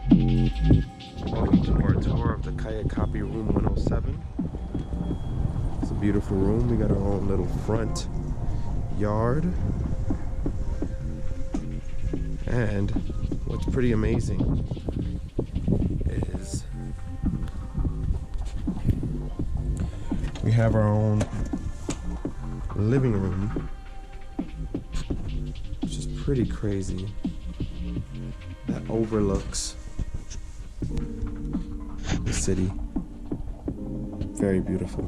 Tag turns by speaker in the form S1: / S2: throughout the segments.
S1: Welcome to our tour of the Kayakapi Room 107. It's a beautiful room. We got our own little front yard. And what's pretty amazing is we have our own living room, which is pretty crazy. That overlooks the city. Very beautiful.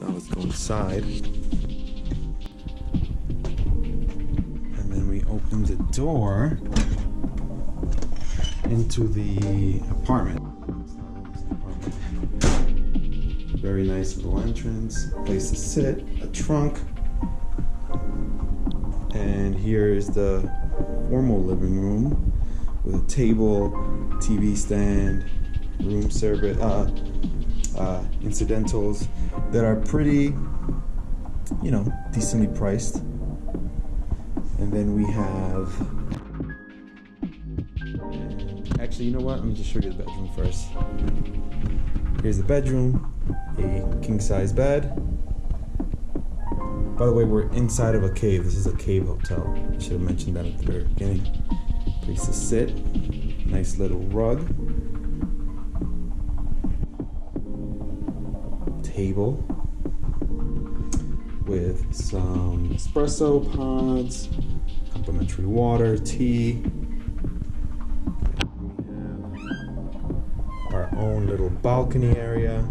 S1: Now let's go inside. And then we open the door into the apartment. Very nice little entrance, place to sit, a trunk. And here is the formal living room with a table, TV stand, room service, incidentals that are pretty, decently priced. And then we have, actually, you know what? Let me just show you the bedroom first. Here's the bedroom, a king-size bed. By the way, we're inside of a cave. This is a cave hotel. I should have mentioned that at the very beginning. Place to sit. Nice little rug. Table with some espresso pods, complimentary water, tea. We have our own little balcony area,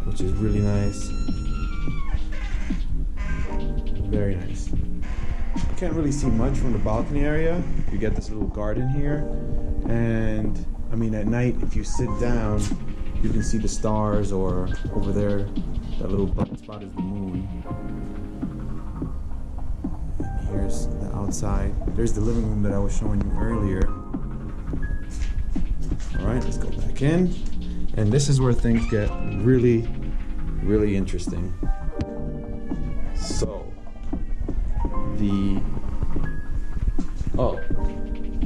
S1: which is really nice. Very nice. You can't really see much from the balcony area. You get this little garden here, and at night if you sit down you can see the stars, or over there that little bright spot is the moon. And here's the outside. There's the living room that I was showing you earlier. Alright, let's go back in, and this is where things get really interesting. So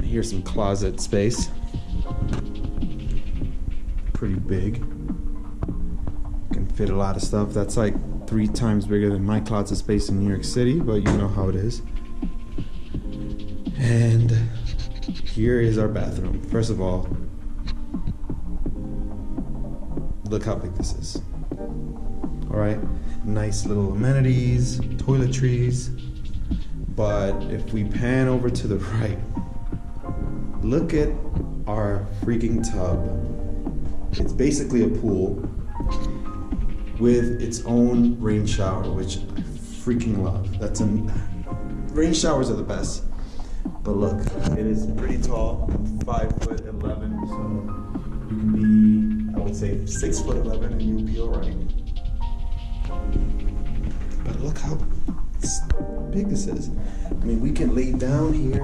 S1: here's some closet space. Pretty big. Can fit a lot of stuff. That's like 3 times bigger than my closet space in New York City, but you know how it is. And here is our bathroom. First of all, look how big this is. Alright, nice little amenities, toiletries. But if we pan over to the right, look at our freaking tub. It's basically a pool with its own rain shower, which I freaking love. Rain showers are the best. But look, it is pretty tall. I'm 5'11", so you can be, I would say, 6'11", and you'll be alright. But look how big this is. We can lay down here.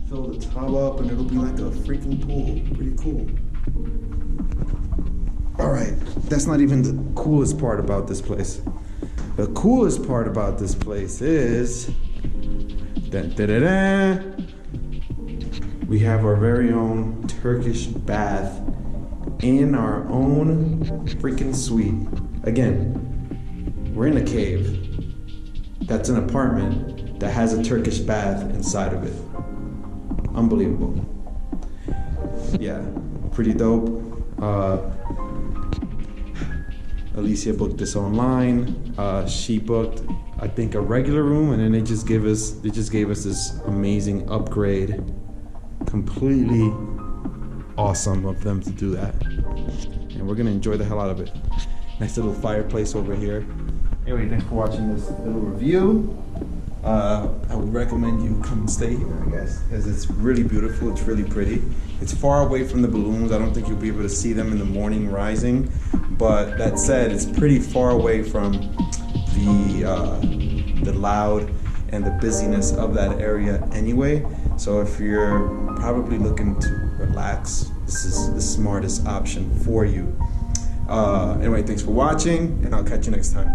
S1: Fill the tub up, and it'll be like a freaking pool. Pretty cool. Alright, that's not even the coolest part about this place. The coolest part about this place is we have our very own Turkish bath in our own freaking suite. Again, we're in a cave. That's an apartment that has a Turkish bath inside of it. Unbelievable. Yeah, pretty dope. Alicia booked this online. She booked, I think, a regular room, and then they just gave us this amazing upgrade. Completely awesome of them to do that, and we're gonna enjoy the hell out of it. Nice little fireplace over here. Anyway, thanks for watching this little review. I would recommend you come and stay here, I guess, because it's really beautiful. It's really pretty. It's far away from the balloons. I don't think you'll be able to see them in the morning rising. But that said, it's pretty far away from the loud and the busyness of that area anyway. So if you're probably looking to relax, this is the smartest option for you. Anyway, thanks for watching, and I'll catch you next time.